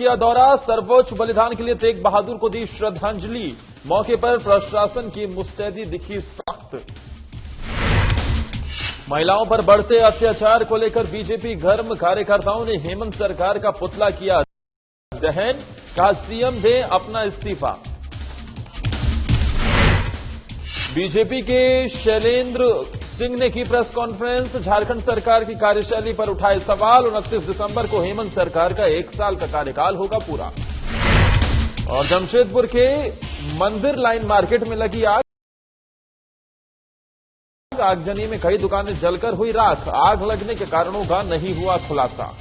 किया दौरा, सर्वोच्च बलिदान के लिए तेग बहादुर को दी श्रद्धांजलि। मौके पर प्रशासन की मुस्तैदी दिखी सख्त। महिलाओं पर बढ़ते अत्याचार को लेकर बीजेपी गर्म, कार्यकर्ताओं ने हेमंत सरकार का पुतला किया दहन, कहा सीएम दे अपना इस्तीफा। बीजेपी के शैलेंद्र सिंह ने की प्रेस कॉन्फ्रेंस, झारखंड सरकार की कार्यशैली पर उठाए सवाल। 29 दिसंबर को हेमंत सरकार का 1 साल का कार्यकाल होगा पूरा। और जमशेदपुर के मंदिर लाइन मार्केट में लगी आग, आगजनी में कई दुकानें जलकर हुई राख। आग लगने के कारणों का नहीं हुआ खुलासा।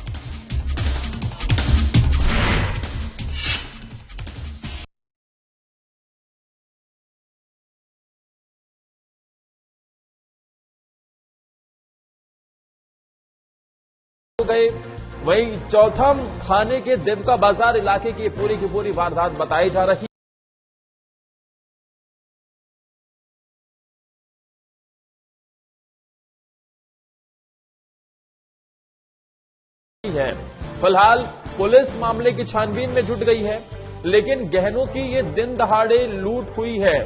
गए वहीं चौथम थाने के देवका बाजार इलाके की पूरी वारदात बताई जा रही है। फिलहाल पुलिस मामले की छानबीन में जुट गई है, लेकिन गहनों की ये दिन दहाड़े लूट हुई है।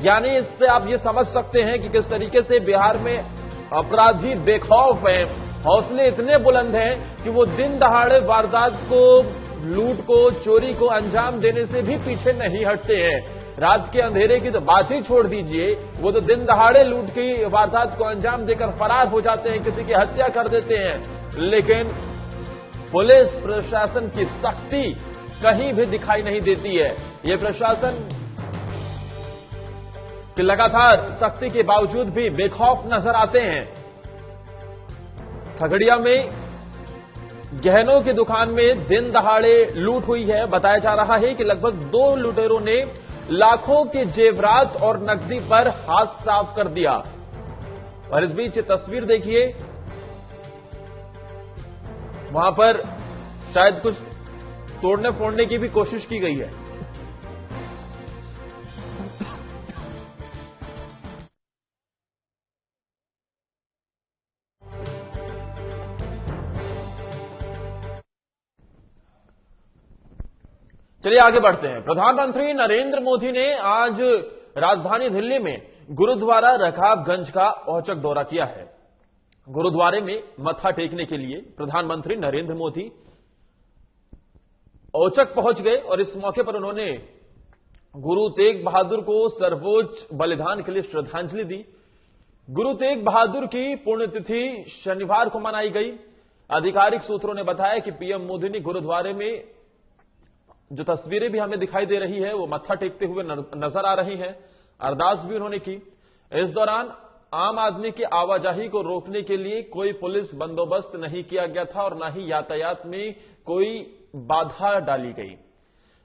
यानी इससे आप ये समझ सकते हैं कि किस तरीके से बिहार में अपराधी बेखौफ हैं, हौसले इतने बुलंद हैं कि वो दिन दहाड़े वारदात को, लूट को, चोरी को अंजाम देने से भी पीछे नहीं हटते हैं। रात के अंधेरे की तो बात ही छोड़ दीजिए, वो तो दिन दहाड़े लूट की वारदात को अंजाम देकर फरार हो जाते हैं, किसी की हत्या कर देते हैं। लेकिन पुलिस प्रशासन की सख्ती कहीं भी दिखाई नहीं देती है। ये प्रशासन की लगातार सख्ती के बावजूद भी बेखौफ नजर आते हैं। खगड़िया में गहनों की दुकान में दिन दहाड़े लूट हुई है। बताया जा रहा है कि लगभग 2 लुटेरों ने लाखों के जेवरात और नकदी पर हाथ साफ कर दिया। और इस बीच तस्वीर देखिए, वहां पर शायद कुछ तोड़ने फोड़ने की भी कोशिश की गई है। चलिए आगे बढ़ते हैं। प्रधानमंत्री नरेंद्र मोदी ने आज राजधानी दिल्ली में गुरुद्वारा रकाबगंज का औचक दौरा किया है। गुरुद्वारे में मत्था टेकने के लिए प्रधानमंत्री नरेंद्र मोदी औचक पहुंच गए और इस मौके पर उन्होंने गुरु तेग बहादुर को सर्वोच्च बलिदान के लिए श्रद्धांजलि दी। गुरु तेग बहादुर की पुण्यतिथि शनिवार को मनाई गई। आधिकारिक सूत्रों ने बताया कि पीएम मोदी ने गुरुद्वारे में, जो तस्वीरें भी हमें दिखाई दे रही है, वो मत्था टेकते हुए नजर आ रही हैं। अरदास भी उन्होंने की। इस दौरान आम आदमी की आवाजाही को रोकने के लिए कोई पुलिस बंदोबस्त नहीं किया गया था और न ही यातायात में कोई बाधा डाली गई।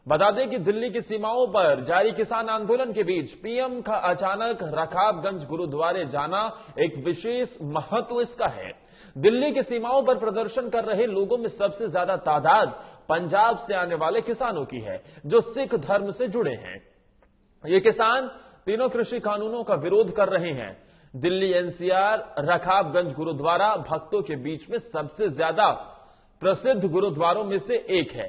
बता दें कि दिल्ली की सीमाओं पर जारी किसान आंदोलन के बीच पीएम का अचानक रकाबगंज गुरुद्वारे जाना एक विशेष महत्व इसका है। दिल्ली की सीमाओं पर प्रदर्शन कर रहे लोगों में सबसे ज्यादा तादाद पंजाब से आने वाले किसानों की है, जो सिख धर्म से जुड़े हैं। ये किसान तीनों कृषि कानूनों का विरोध कर रहे हैं। दिल्ली एनसीआर रकाबगंज गुरुद्वारा भक्तों के बीच में सबसे ज्यादा प्रसिद्ध गुरुद्वारों में से एक है।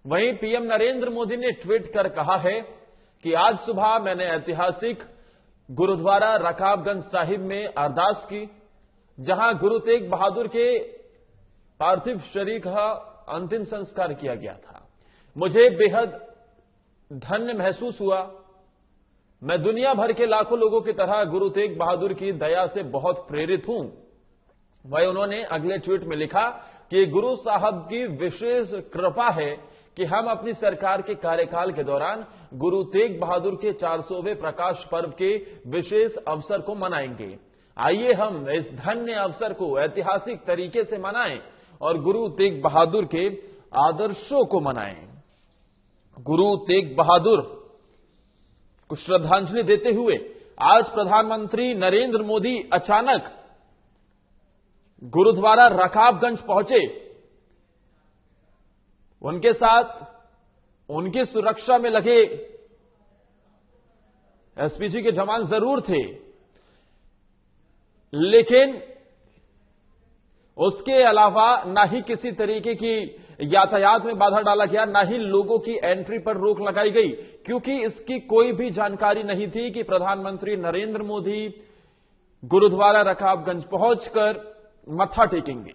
वहीं पीएम नरेंद्र मोदी ने ट्वीट कर कहा है कि आज सुबह मैंने ऐतिहासिक गुरुद्वारा रकाबगंज साहिब में अरदास की, जहां गुरु तेग बहादुर के पार्थिव शरीर का अंतिम संस्कार किया गया था। मुझे बेहद धन्य महसूस हुआ। मैं दुनिया भर के लाखों लोगों की तरह गुरु तेग बहादुर की दया से बहुत प्रेरित हूं। वही उन्होंने अगले ट्वीट में लिखा कि गुरु साहब की विशेष कृपा है कि हम अपनी सरकार के कार्यकाल के दौरान गुरु तेग बहादुर के 400वें प्रकाश पर्व के विशेष अवसर को मनाएंगे। आइए हम इस धन्य अवसर को ऐतिहासिक तरीके से मनाएं और गुरु तेग बहादुर के आदर्शों को मनाएं। गुरु तेग बहादुर को श्रद्धांजलि देते हुए आज प्रधानमंत्री नरेंद्र मोदी अचानक गुरुद्वारा रकाबगंज पहुंचे। उनके साथ उनकी सुरक्षा में लगे एसपीजी के जवान जरूर थे, लेकिन उसके अलावा ना ही किसी तरीके की यातायात में बाधा डाला गया, ना ही लोगों की एंट्री पर रोक लगाई गई, क्योंकि इसकी कोई भी जानकारी नहीं थी कि प्रधानमंत्री नरेंद्र मोदी गुरुद्वारा रकाबगंज पहुंचकर मत्था टेकेंगे।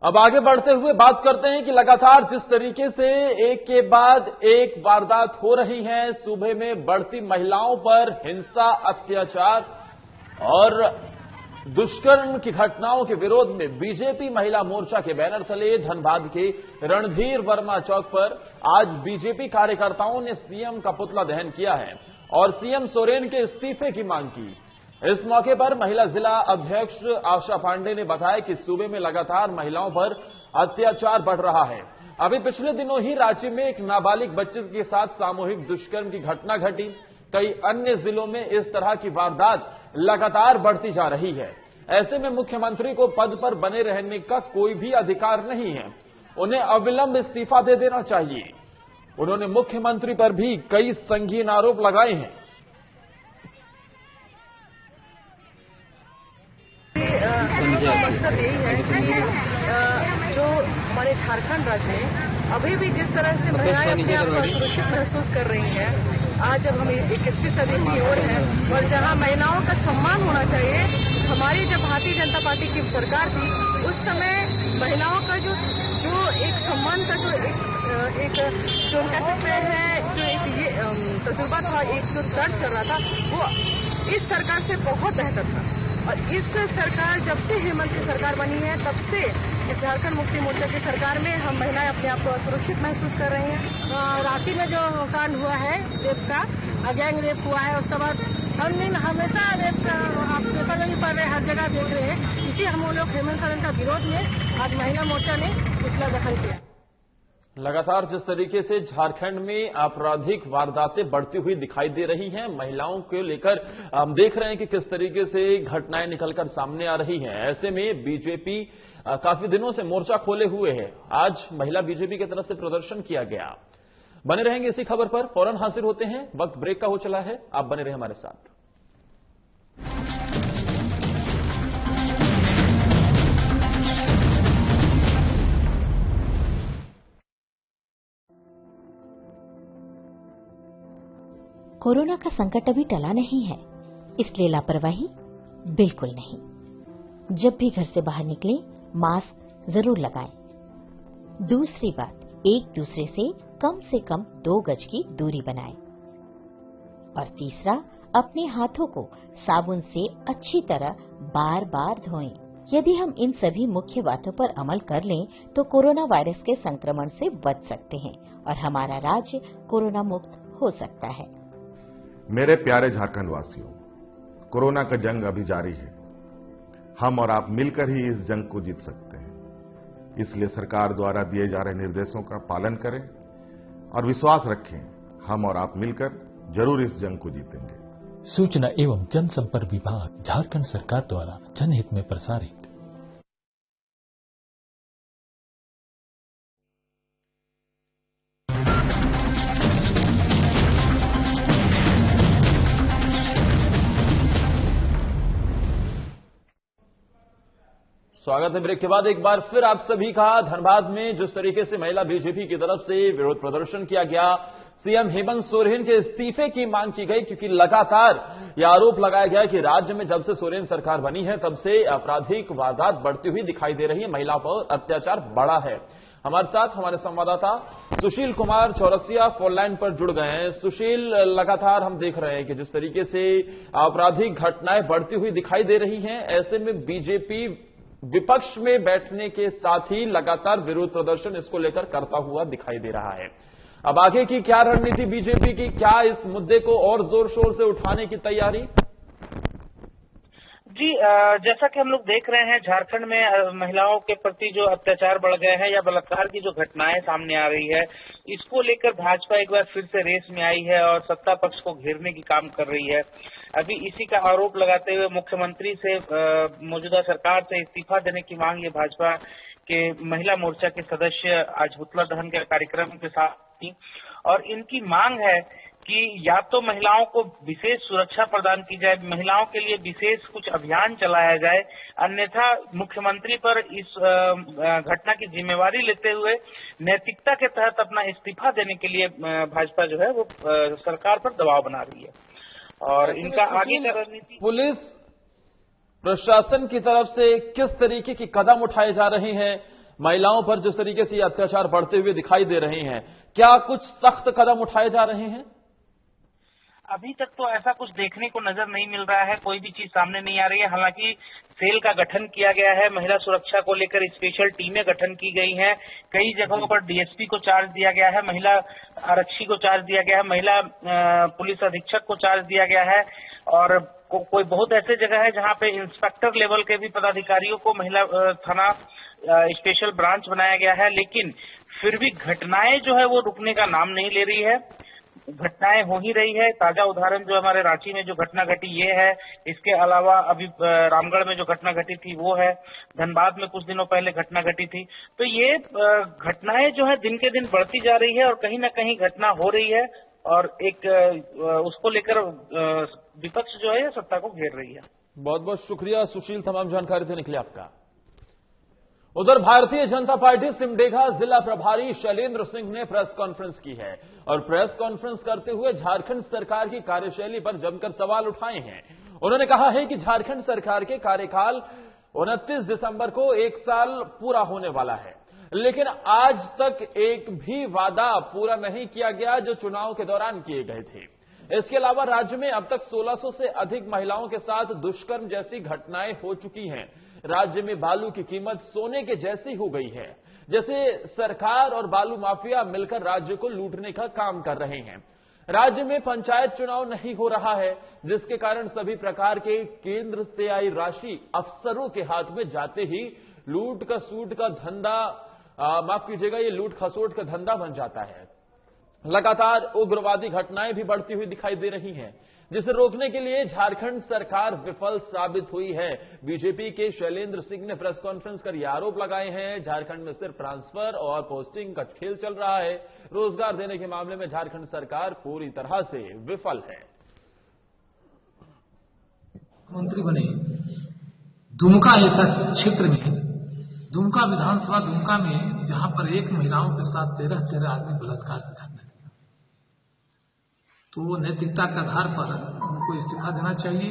अब आगे बढ़ते हुए बात करते हैं कि लगातार जिस तरीके से एक के बाद एक वारदात हो रही हैं, सूबे में बढ़ती महिलाओं पर हिंसा, अत्याचार और दुष्कर्म की घटनाओं के विरोध में बीजेपी महिला मोर्चा के बैनर तले धनबाद के रणधीर वर्मा चौक पर आज बीजेपी कार्यकर्ताओं ने सीएम का पुतला दहन किया है और सीएम सोरेन के इस्तीफे की मांग की। इस मौके पर महिला जिला अध्यक्ष आशा पांडे ने बताया कि सूबे में लगातार महिलाओं पर अत्याचार बढ़ रहा है। अभी पिछले दिनों ही राज्य में एक नाबालिग बच्चे के साथ सामूहिक दुष्कर्म की घटना घटी। कई अन्य जिलों में इस तरह की वारदात लगातार बढ़ती जा रही है। ऐसे में मुख्यमंत्री को पद पर बने रहने का कोई भी अधिकार नहीं है, उन्हें अविलंब इस्तीफा दे देना चाहिए। उन्होंने मुख्यमंत्री पर भी कई संगीन आरोप लगाए हैं। मकसद यही है कि जो हमारे झारखंड राज्य में अभी भी जिस तरह से महिलाएं अपने आप को सुरक्षित महसूस कर रही हैं, आज जब हम 21वीं सदी की ओर हैं और जहां महिलाओं का सम्मान होना चाहिए, हमारी जब भारतीय जनता पार्टी की सरकार थी उस समय महिलाओं का जो एक सम्मान का जो कह सकते हैं जो एक ये तजुर्बा था, एक जो दर्द चल रहा था, वो इस सरकार से बहुत बेहतर था। और इस सरकार जब से हेमंत की सरकार बनी है तब से इस झारखंड मुक्ति मोर्चा की सरकार में हम महिलाएं अपने आप को असुरक्षित महसूस कर रही हैं। रांची में जो कांड हुआ है रेप का, गैंग रेप हुआ है, उसके बाद हम दिन हमेशा रेप का आप पेपर में भी पढ़ रहे हैं, हर जगह देख रहे हैं। इसी हम लोग हेमंत सोरेन का विरोध में आज महिला मोर्चा ने पुतला दहन किया। लगातार जिस तरीके से झारखंड में आपराधिक वारदातें बढ़ती हुई दिखाई दे रही हैं, महिलाओं को लेकर हम देख रहे हैं कि किस तरीके से घटनाएं निकलकर सामने आ रही हैं। ऐसे में बीजेपी काफी दिनों से मोर्चा खोले हुए है। आज महिला बीजेपी की तरफ से प्रदर्शन किया गया। बने रहेंगे इसी खबर पर, फौरन हाजिर होते हैं। वक्त ब्रेक का हो चला है, आप बने रहे हमारे साथ। कोरोना का संकट अभी टला नहीं है, इसलिए लापरवाही बिल्कुल नहीं। जब भी घर से बाहर निकलें, मास्क जरूर लगाएं। दूसरी बात, एक दूसरे से कम 2 गज की दूरी बनाएं। और तीसरा, अपने हाथों को साबुन से अच्छी तरह बार बार धोएं। यदि हम इन सभी मुख्य बातों पर अमल कर लें तो कोरोना वायरस के संक्रमण से बच सकते हैं और हमारा राज्य कोरोना मुक्त हो सकता है। मेरे प्यारे झारखंड वासियों, कोरोना का जंग अभी जारी है। हम और आप मिलकर ही इस जंग को जीत सकते हैं। इसलिए सरकार द्वारा दिए जा रहे निर्देशों का पालन करें और विश्वास रखें, हम और आप मिलकर जरूर इस जंग को जीतेंगे। सूचना एवं जनसंपर्क विभाग, झारखंड सरकार द्वारा जनहित में प्रसारित। स्वागत है ब्रेक के बाद एक बार फिर आप सभी का। धनबाद में जिस तरीके से महिला बीजेपी की तरफ से विरोध प्रदर्शन किया गया, सीएम हेमंत सोरेन के इस्तीफे की मांग की गई, क्योंकि लगातार यह आरोप लगाया गया कि राज्य में जब से सोरेन सरकार बनी है तब से आपराधिक वारदात बढ़ती हुई दिखाई दे रही है, महिलाओं पर अत्याचार बढ़ा है। हमारे साथ हमारे संवाददाता सुशील कुमार चौरसिया फोन लाइन पर जुड़ गए हैं। सुशील, लगातार हम देख रहे हैं कि जिस तरीके से आपराधिक घटनाएं बढ़ती हुई दिखाई दे रही हैं, ऐसे में बीजेपी विपक्ष में बैठने के साथ ही लगातार विरोध प्रदर्शन इसको लेकर करता हुआ दिखाई दे रहा है। अब आगे की क्या रणनीति बीजेपी की, क्या इस मुद्दे को और जोर शोर से उठाने की तैयारी? जी, जैसा कि हम लोग देख रहे हैं, झारखंड में महिलाओं के प्रति जो अत्याचार बढ़ गए हैं या बलात्कार की जो घटनाएं सामने आ रही है, इसको लेकर भाजपा एक बार फिर से रेस में आई है और सत्ता पक्ष को घेरने की काम कर रही है। अभी इसी का आरोप लगाते हुए मुख्यमंत्री से मौजूदा सरकार से इस्तीफा देने की मांग ये भाजपा के महिला मोर्चा के सदस्य आज पुतला दहन के कार्यक्रम के साथ की और इनकी मांग है कि या तो महिलाओं को विशेष सुरक्षा प्रदान की जाए, महिलाओं के लिए विशेष कुछ अभियान चलाया जाए, अन्यथा मुख्यमंत्री पर इस घटना की जिम्मेवारी लेते हुए नैतिकता के तहत अपना इस्तीफा देने के लिए भाजपा जो है वो सरकार पर दबाव बना रही है। और इनका आगे का रणनीति, पुलिस प्रशासन की तरफ से किस तरीके की कदम उठाए जा रहे हैं, महिलाओं पर जिस तरीके से अत्याचार बढ़ते हुए दिखाई दे रहे हैं, क्या कुछ सख्त कदम उठाए जा रहे हैं? अभी तक तो ऐसा कुछ देखने को नजर नहीं मिल रहा है, कोई भी चीज सामने नहीं आ रही है। हालांकि सेल का गठन किया गया है, महिला सुरक्षा को लेकर स्पेशल टीमें गठन की गई हैं, कई जगहों पर डीएसपी को चार्ज दिया गया है, महिला आरक्षी को चार्ज दिया गया है, महिला पुलिस अधीक्षक को चार्ज दिया गया है, और कोई बहुत ऐसे जगह है जहां पे इंस्पेक्टर लेवल के भी पदाधिकारियों को महिला थाना स्पेशल ब्रांच बनाया गया है। लेकिन फिर भी घटनाएं जो है वो रुकने का नाम नहीं ले रही है, घटनाएं हो ही रही है। ताजा उदाहरण जो हमारे रांची में जो घटना घटी ये है, इसके अलावा अभी रामगढ़ में जो घटना घटी थी वो है, धनबाद में कुछ दिनों पहले घटना घटी थी। तो ये घटनाएं जो है दिन के दिन बढ़ती जा रही है और कहीं ना कहीं घटना हो रही है, और एक उसको लेकर विपक्ष जो है सत्ता को घेर रही है। बहुत बहुत शुक्रिया सुशील, तमाम जानकारी देने के लिए आपका। उधर भारतीय जनता पार्टी सिमडेगा जिला प्रभारी शैलेंद्र सिंह ने प्रेस कॉन्फ्रेंस की है और प्रेस कॉन्फ्रेंस करते हुए झारखंड सरकार की कार्यशैली पर जमकर सवाल उठाए हैं। उन्होंने कहा है कि झारखंड सरकार के कार्यकाल 29 दिसंबर को 1 साल पूरा होने वाला है, लेकिन आज तक एक भी वादा पूरा नहीं किया गया जो चुनाव के दौरान किए गए थे। इसके अलावा राज्य में अब तक 1600 से अधिक महिलाओं के साथ दुष्कर्म जैसी घटनाएं हो चुकी हैं। राज्य में बालू की कीमत सोने के जैसी हो गई है, जैसे सरकार और बालू माफिया मिलकर राज्य को लूटने का काम कर रहे हैं। राज्य में पंचायत चुनाव नहीं हो रहा है, जिसके कारण सभी प्रकार के केंद्र से आई राशि अफसरों के हाथ में जाते ही लूट का सूट का धंधा, माफ कीजिएगा, ये लूट खसोट का धंधा बन जाता है। लगातार उग्रवादी घटनाएं भी बढ़ती हुई दिखाई दे रही हैं, जिसे रोकने के लिए झारखंड सरकार विफल साबित हुई है। बीजेपी के शैलेंद्र सिंह ने प्रेस कॉन्फ्रेंस कर यह आरोप लगाए हैं झारखंड में सिर्फ ट्रांसफर और पोस्टिंग का खेल चल रहा है, रोजगार देने के मामले में झारखंड सरकार पूरी तरह से विफल है। मंत्री बने दुमका ऐसा क्षेत्र में, दुमका विधानसभा दुमका में, जहां पर एक महिलाओं के साथ 13 आदमी बलात्कार की घटना, तो वो नैतिकता के आधार पर उनको इस्तीफा देना चाहिए।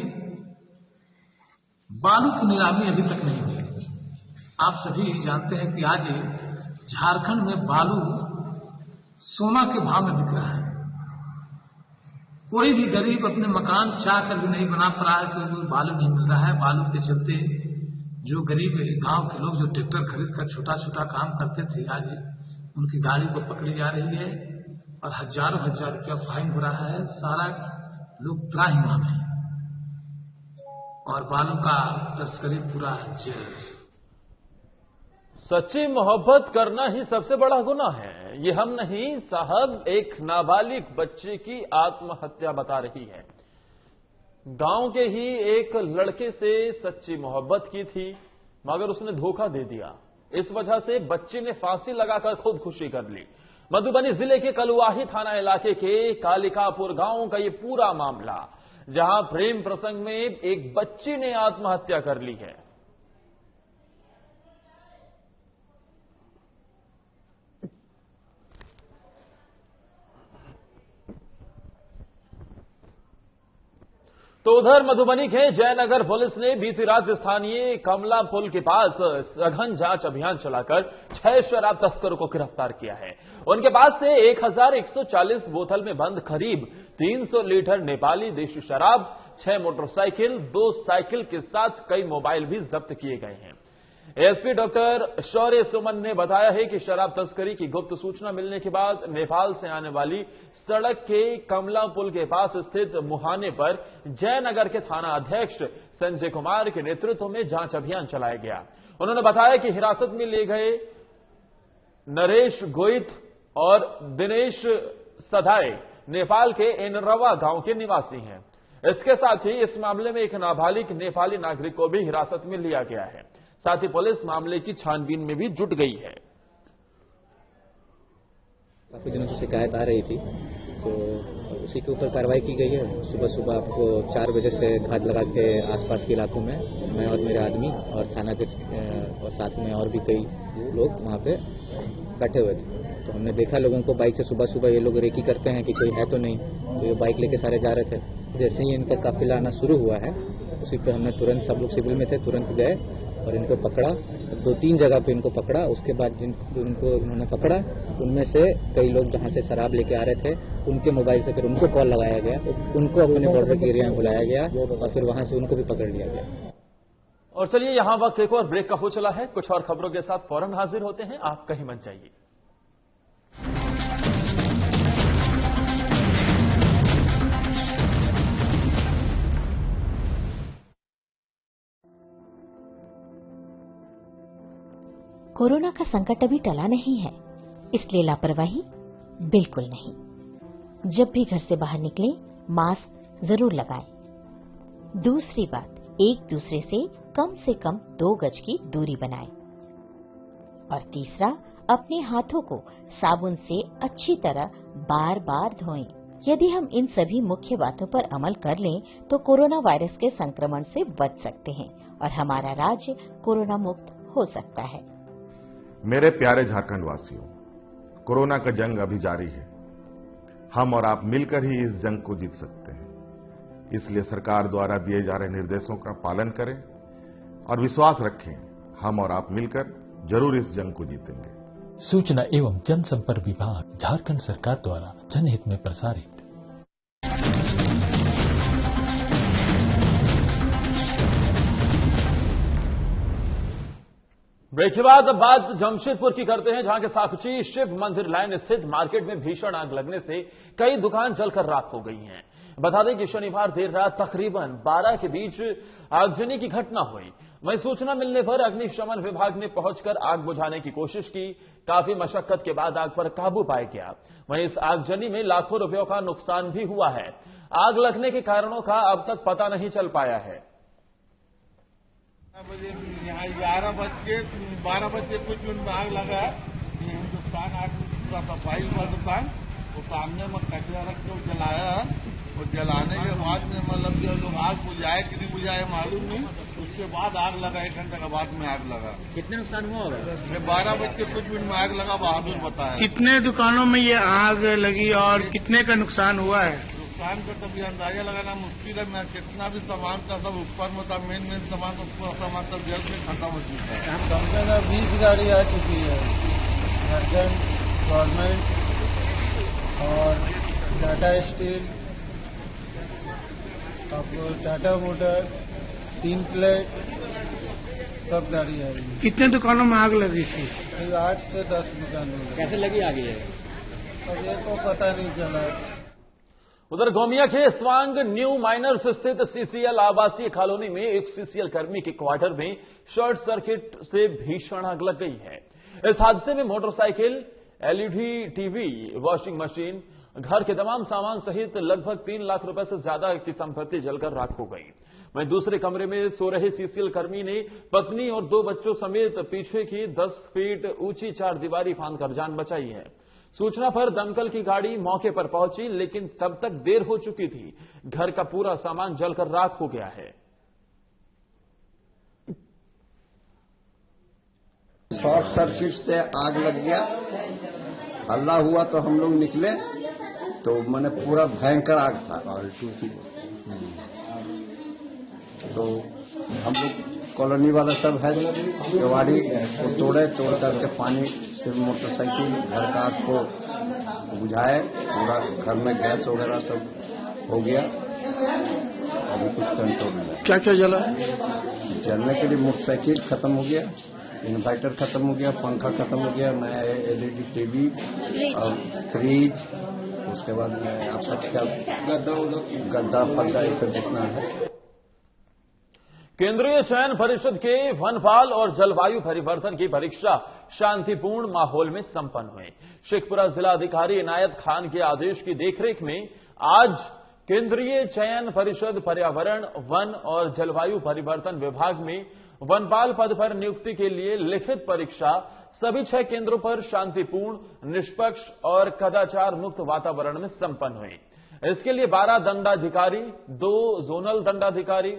बालू की नीलामी अभी तक नहीं हुई। आप सभी जानते हैं कि आज झारखंड में बालू सोना के भाव में बिक रहा है। कोई भी गरीब अपने मकान चाह कर भी नहीं बना पा रहा है क्योंकि बालू नहीं मिल रहा है। बालू के चलते जो गरीब गांव के लोग जो ट्रैक्टर खरीद कर छोटा छोटा काम करते थे, आज उनकी गाड़ी को पकड़ी जा रही है और हजारों हजार रुपया फाइन हो रहा है। सारा लोग त्राहिमाम है और बालू का तस्करी पूरा जेल। सच्ची मोहब्बत करना ही सबसे बड़ा गुनाह है, ये हम नहीं साहब, एक नाबालिग बच्चे की आत्महत्या बता रही है। गांव के ही एक लड़के से सच्ची मोहब्बत की थी, मगर उसने धोखा दे दिया। इस वजह से बच्चे ने फांसी लगाकर खुदकुशी कर ली। मधुबनी जिले के कलुआही थाना इलाके के कालिकापुर गांव का ये पूरा मामला, जहां प्रेम प्रसंग में एक बच्ची ने आत्महत्या कर ली है। तो उधर मधुबनी के जयनगर पुलिस ने बीती रात स्थानीय कमला पुल के पास सघन जांच अभियान चलाकर 6 शराब तस्करों को गिरफ्तार किया है। उनके पास से 1140 बोतल में बंद करीब 300 लीटर नेपाली देशी शराब, 6 मोटरसाइकिल, 2 साइकिल के साथ कई मोबाइल भी जब्त किए गए हैं। एसपी डॉक्टर शौर्य सुमन ने बताया है कि शराब तस्करी की गुप्त सूचना मिलने के बाद नेपाल से आने वाली सड़क के कमला पुल के पास स्थित मुहाने पर जयनगर के थाना अध्यक्ष संजय कुमार के नेतृत्व में जांच अभियान चलाया गया। उन्होंने बताया कि हिरासत में लिए गए नरेश गोइथ और दिनेश सधाय नेपाल के एनरवा गांव के निवासी हैं। इसके साथ ही इस मामले में एक नाबालिग नेपाली नागरिक को भी हिरासत में लिया गया है। साथ ही पुलिस मामले की छानबीन में भी जुट गई है। काफी दिनों से शिकायत आ रही थी, तो उसी के ऊपर कार्रवाई की गई है। सुबह सुबह आपको 4 बजे से घात लगा के आसपास के इलाकों में मैं और मेरे आदमी और थाना के और साथ में और भी कई लोग वहाँ पे बैठे हुए थे। तो हमने देखा लोगों को बाइक से सुबह सुबह ये लोग रेकी करते हैं कि कोई है तो नहीं, तो ये बाइक लेके सारे जा रहे थे। जैसे ही इनका काफिला आना शुरू हुआ है उसी पे हमने तुरंत, सब लोग सिविल में थे, तुरंत गए और इनको पकड़ा। 2-3 जगह पे इनको पकड़ा। उसके बाद जिनको इन्होंने पकड़ा उनमें से कई लोग जहाँ से शराब लेके आ रहे थे उनके मोबाइल से फिर उनको कॉल लगाया गया, उनको अपने बॉर्डर के एरिया में बुलाया गया और फिर वहां से उनको भी पकड़ लिया गया। और चलिए यहाँ वक्त एक और ब्रेक का हो चला है। कुछ और खबरों के साथ फौरन हाजिर होते हैं, आप कहीं मत जाइए। कोरोना का संकट अभी टला नहीं है, इसलिए लापरवाही बिल्कुल नहीं। जब भी घर से बाहर निकलें, मास्क जरूर लगाएं। दूसरी बात, एक दूसरे से कम 2 गज की दूरी बनाएं। और तीसरा, अपने हाथों को साबुन से अच्छी तरह बार बार धोएं। यदि हम इन सभी मुख्य बातों पर अमल कर लें तो कोरोना वायरस के संक्रमण से बच सकते हैं और हमारा राज्य कोरोना मुक्त हो सकता है। मेरे प्यारे झारखंड वासियों, कोरोना का जंग अभी जारी है। हम और आप मिलकर ही इस जंग को जीत सकते हैं। इसलिए सरकार द्वारा दिए जा रहे निर्देशों का पालन करें और विश्वास रखें, हम और आप मिलकर जरूर इस जंग को जीतेंगे। सूचना एवं जनसंपर्क विभाग, झारखंड सरकार द्वारा जनहित में प्रसारित। ब्रेक के बाद अब बात जमशेदपुर की करते हैं, जहां के साकुची शिव मंदिर लाइन स्थित मार्केट में भीषण आग लगने से कई दुकान जलकर राख हो गई हैं। बता दें कि शनिवार देर रात तकरीबन 12 के बीच आगजनी की घटना हुई। वहीं सूचना मिलने पर अग्निशमन विभाग ने पहुंचकर आग बुझाने की कोशिश की। काफी मशक्कत के बाद आग पर काबू पाया गया। वहीं इस आगजनी में लाखों रुपयों का नुकसान भी हुआ है। आग लगने के कारणों का अब तक पता नहीं चल पाया है। यहाँ 12 बज के कुछ मिनट में आग लगा। हिंदुस्तान आग पूरा सफाई हुआ दुकान, वो सामने में कचरा रख के जलाया और जलाने के बाद में मतलब जो लोग आग बुझाए कि नहीं बुझाए मालूम नहीं। उसके बाद आग लगा, 1 घंटे के बाद में आग लगा। कितने नुकसान हुआ होगा? 12 बज के कुछ मिनट में आग लगा, बहादुर बताया। कितने दुकानों में ये आग लगी और कितने का नुकसान हुआ है? नुकसान का तभी अंदाजा लगाना मुश्किल है। मैं कितना भी सामान था सब ऊपर में था, मेन सामान ऊपर सामान सब जल्द में खत्म हो चुका है। कम से कम 20 गाड़ी आ चुकी है। झारखंड गवर्नमेंट और टाटा स्टील, आपको टाटा मोटर, 3 प्लेट, सब गाड़ी आ रही है। कितने दुकानों में आग लगी थी? 8 से 10 दुकानों में। कैसे लगी आग ये? अब ये तो पता नहीं चला। उधर गोमिया के स्वांग न्यू माइनर्स स्थित सीसीएल आवासीय कॉलोनी में एक सीसीएल कर्मी के क्वार्टर में शॉर्ट सर्किट से भीषण आग लग गई है। इस हादसे में motorcycle, LED TV, washing machine, घर के तमाम सामान सहित लगभग 3 लाख रुपए से ज्यादा की संपत्ति जलकर राख हो गई। वहीं दूसरे कमरे में सो रहे सीसीएल कर्मी ने पत्नी और 2 बच्चों समेत पीछे की 10 फीट ऊंची 4 दीवारी फांदकर जान बचाई है। सूचना पर दमकल की गाड़ी मौके पर पहुंची, लेकिन तब तक देर हो चुकी थी। घर का पूरा सामान जलकर राख हो गया है। शॉर्ट सर्किट से आग लग गया, हल्ला हुआ तो हम लोग निकले तो मैंने पूरा भयंकर आग था। तो हम लोग कॉलोनी वाला सब है गाड़ी को तोड़ करके पानी से मोटरसाइकिल घर का आग को बुझाए। पूरा घर में गैस वगैरह सब हो गया। अभी कुछ कंट्रोल में। क्या क्या जला? जलने के लिए मोटरसाइकिल खत्म हो गया, इन्वर्टर खत्म हो गया, पंखा खत्म हो गया, नया एलईडी टीवी और फ्रिज। उसके बाद में आप सबका गद्दा फद्दा ये सब जितना है। केंद्रीय चयन परिषद के वनपाल और जलवायु परिवर्तन की परीक्षा शांतिपूर्ण माहौल में संपन्न हुई। शेखपुरा जिलाधिकारी इनायत खान के आदेश की देखरेख में आज केंद्रीय चयन परिषद पर्यावरण, वन और जलवायु परिवर्तन विभाग में वनपाल पद पर नियुक्ति के लिए लिखित परीक्षा सभी 6 केंद्रों पर शांतिपूर्ण, निष्पक्ष और कदाचार मुक्त वातावरण में संपन्न हुई। इसके लिए 12 दंडाधिकारी, 2 जोनल दंडाधिकारी,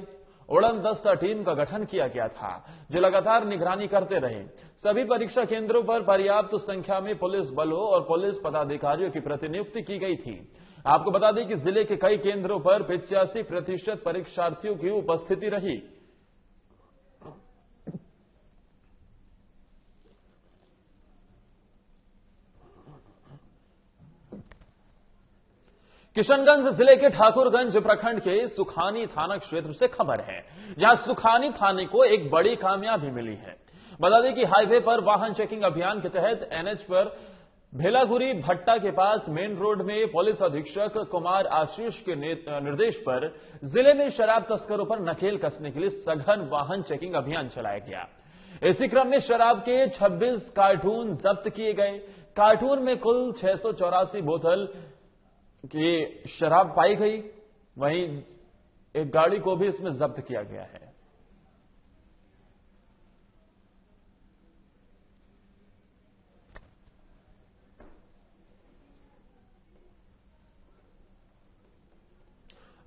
उड़न दस्ता टीम का गठन किया गया था, जो लगातार निगरानी करते रहे। सभी परीक्षा केंद्रों पर पर्याप्त संख्या में पुलिस बलों और पुलिस पदाधिकारियों की प्रतिनियुक्ति की गई थी। आपको बता दें कि जिले के कई केंद्रों पर 85% परीक्षार्थियों की उपस्थिति रही। किशनगंज जिले के ठाकुरगंज प्रखंड के सुखानी थाना क्षेत्र से खबर है, जहां सुखानी थाने को एक बड़ी कामयाबी मिली है। बता दें कि हाईवे पर वाहन चेकिंग अभियान के तहत एनएच पर भेलागुरी भट्टा के पास मेन रोड में पुलिस अधीक्षक कुमार आशीष के निर्देश पर जिले में शराब तस्करों पर नकेल कसने के लिए सघन वाहन चेकिंग अभियान चलाया गया। इसी क्रम में शराब के 26 कार्टून जब्त किए गए। कार्टून में कुल 684 बोतल की शराब पाई गई। वहीं एक गाड़ी को भी इसमें जब्त किया गया है।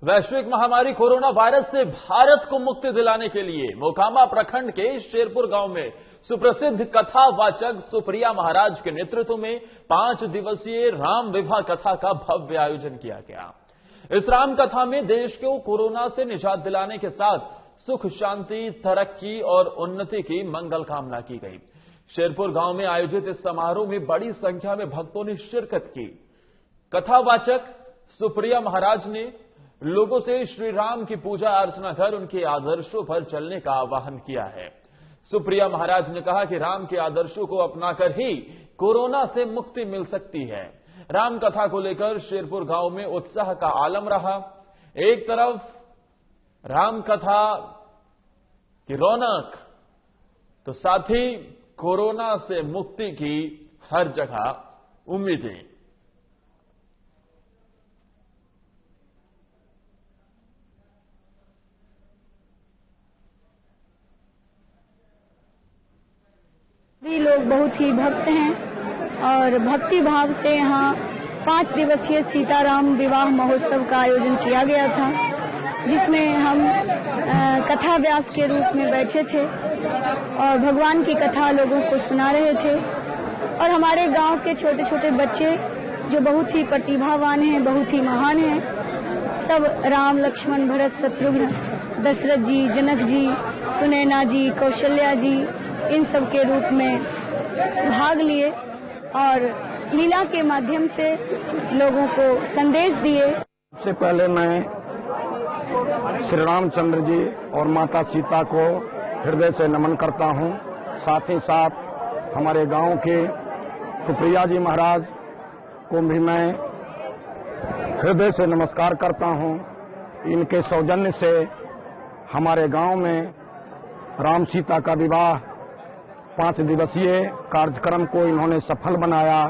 वैश्विक महामारी कोरोना वायरस से भारत को मुक्ति दिलाने के लिए मोकामा प्रखंड के शेरपुर गांव में सुप्रसिद्ध कथावाचक सुप्रिया महाराज के नेतृत्व में 5 दिवसीय राम विवाह कथा का भव्य आयोजन किया गया। इस राम कथा में देश को कोरोना से निजात दिलाने के साथ सुख, शांति, तरक्की और उन्नति की मंगल कामना की गई। शेरपुर गांव में आयोजित इस समारोह में बड़ी संख्या में भक्तों ने शिरकत की। कथावाचक सुप्रिया महाराज ने लोगों से श्री राम की पूजा अर्चना कर उनके आदर्शों पर चलने का आह्वान किया है। सुप्रिया महाराज ने कहा कि राम के आदर्शों को अपनाकर ही कोरोना से मुक्ति मिल सकती है। राम कथा को लेकर शेरपुर गांव में उत्साह का आलम रहा। एक तरफ राम कथा की रौनक, तो साथ ही कोरोना से मुक्ति की हर जगह उम्मीदें। सभी लोग बहुत ही भक्त हैं और भक्ति भाव से यहाँ 5 दिवसीय सीताराम विवाह महोत्सव का आयोजन किया गया था, जिसमें हम कथा व्यास के रूप में बैठे थे और भगवान की कथा लोगों को सुना रहे थे। और हमारे गांव के छोटे छोटे बच्चे जो बहुत ही प्रतिभावान हैं, बहुत ही महान हैं, सब राम, लक्ष्मण, भरत, शत्रुघ्न, दशरथ जी, जनक जी, सुनैना जी, कौशल्या जी, इन सब के रूप में भाग लिए और लीला के माध्यम से लोगों को संदेश दिए। सबसे पहले मैं श्री रामचंद्र जी और माता सीता को हृदय से नमन करता हूं। साथ ही साथ हमारे गांव के सुप्रिया जी महाराज को भी मैं हृदय से नमस्कार करता हूं। इनके सौजन्य से हमारे गांव में राम सीता का विवाह 5 दिवसीय कार्यक्रम को इन्होंने सफल बनाया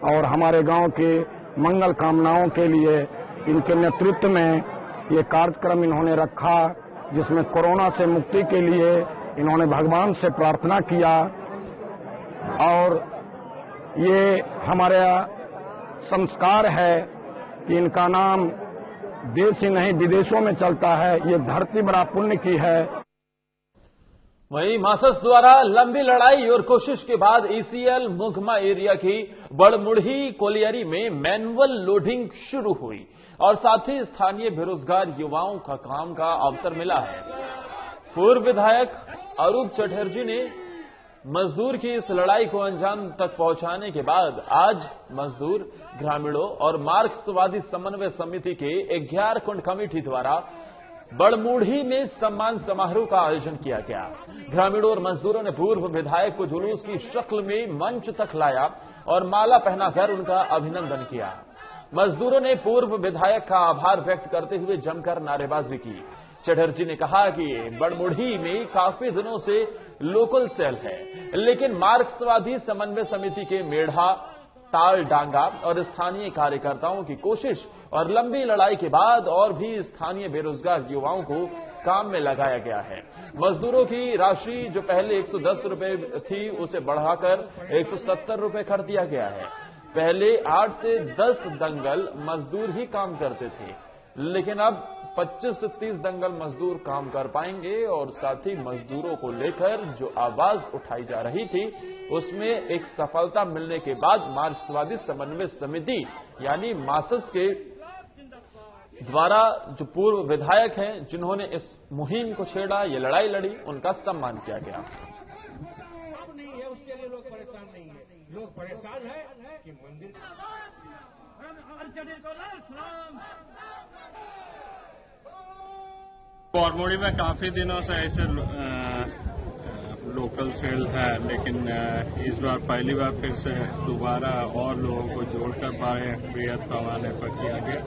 और हमारे गांव के मंगल कामनाओं के लिए इनके नेतृत्व में ये कार्यक्रम इन्होंने रखा, जिसमें कोरोना से मुक्ति के लिए इन्होंने भगवान से प्रार्थना किया। और ये हमारा संस्कार है कि इनका नाम देश ही नहीं विदेशों में चलता है। ये धरती बड़ा पुण्य की है। वहीं मासस द्वारा लंबी लड़ाई और कोशिश के बाद ईसीएल मुगमा एरिया की बड़मुढ़ी कोलियरी में मैनुअल लोडिंग शुरू हुई और साथ ही स्थानीय बेरोजगार युवाओं का काम का अवसर मिला है। पूर्व विधायक अरूप चटर्जी ने मजदूर की इस लड़ाई को अंजाम तक पहुंचाने के बाद आज मजदूर, ग्रामीणों और मार्क्सवादी समन्वय समिति के 11 कुंड कमेटी द्वारा बड़मुढ़ी में सम्मान समारोह का आयोजन किया गया। ग्रामीणों और मजदूरों ने पूर्व विधायक को जुलूस की शक्ल में मंच तक लाया और माला पहनाकर उनका अभिनंदन किया। मजदूरों ने पूर्व विधायक का आभार व्यक्त करते हुए जमकर नारेबाजी की। चटर्जी ने कहा कि बड़मुढ़ी में काफी दिनों से लोकल सेल है, लेकिन मार्क्सवादी समन्वय समिति के मेढ़ा, ताल डांगा और स्थानीय कार्यकर्ताओं की कोशिश और लंबी लड़ाई के बाद और भी स्थानीय बेरोजगार युवाओं को काम में लगाया गया है। मजदूरों की राशि जो पहले 110 रुपए थी, उसे बढ़ाकर 170 रुपए कर दिया गया है। पहले 8 से 10 दंगल मजदूर ही काम करते थे, लेकिन अब 25 से 30 दंगल मजदूर काम कर पाएंगे। और साथ ही मजदूरों को लेकर जो आवाज उठाई जा रही थी, उसमें एक सफलता मिलने के बाद मार्क्सवादी समन्वय समिति यानी मासस के द्वारा जो पूर्व विधायक हैं, जिन्होंने इस मुहिम को छेड़ा, ये लड़ाई लड़ी, उनका सम्मान किया गया। नहीं है उसके लिए लोग परेशान नहीं है, लोग परेशान है कि मंदिर बरमोड़ी में काफी दिनों से ऐसे लोकल सेल है, लेकिन इस बार पहली बार फिर से दोबारा और लोगों को जोड़कर बृहद पैमाने पर किया गया।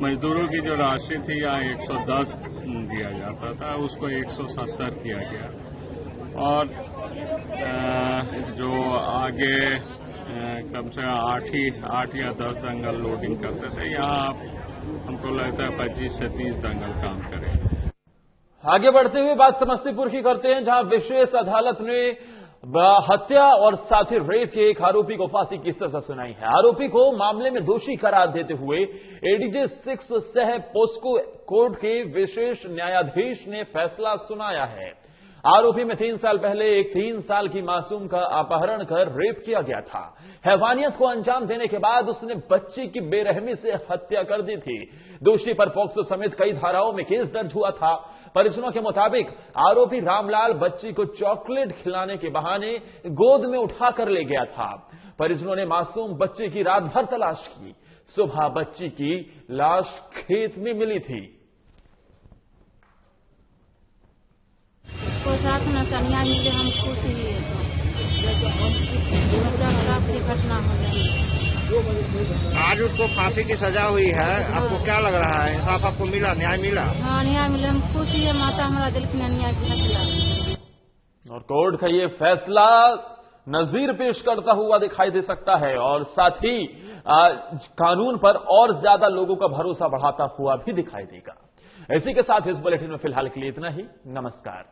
मजदूरों की जो राशि थी यहाँ 110 दिया जाता था, उसको 170 किया गया। और जो आगे कम से कम 8 या 10 दंगल लोडिंग करते थे, यहाँ हमको लगता है 25 से 30 दंगल काम करेंगे। आगे बढ़ते हुए बात समस्तीपुर की करते हैं, जहां विशेष अदालत ने हत्या और साथ ही रेप के एक आरोपी को फांसी की सजा सुनाई है। आरोपी को मामले में दोषी करार देते हुए एडीजे 6 सह पोस्को कोर्ट के विशेष न्यायाधीश ने फैसला सुनाया है। आरोपी में 3 साल पहले एक 3 साल की मासूम का अपहरण कर रेप किया गया था। हैवानियत को अंजाम देने के बाद उसने बच्ची की बेरहमी से हत्या कर दी थी। दोषी पर पॉक्सो समेत कई धाराओं में केस दर्ज हुआ था। परिजनों के मुताबिक आरोपी रामलाल बच्ची को चॉकलेट खिलाने के बहाने गोद में उठाकर ले गया था। परिजनों ने मासूम बच्ची की रात भर तलाश की। सुबह बच्ची की लाश खेत में मिली थी। उसको साथ में कन्या मिले, हम खुश ही घटना हो जाए। आज उसको फांसी की सजा हुई है, आपको क्या लग रहा है? इंसाफ आपको मिला, न्याय मिला? हाँ, न्याय मिला, हम खुश ही है। माता हमारा दिल में न्याय मिला। और कोर्ट का ये फैसला नजीर पेश करता हुआ दिखाई दे सकता है और साथ ही कानून पर और ज्यादा लोगों का भरोसा बढ़ाता हुआ भी दिखाई देगा। इसी के साथ इस बुलेटिन में फिलहाल के लिए इतना ही। नमस्कार।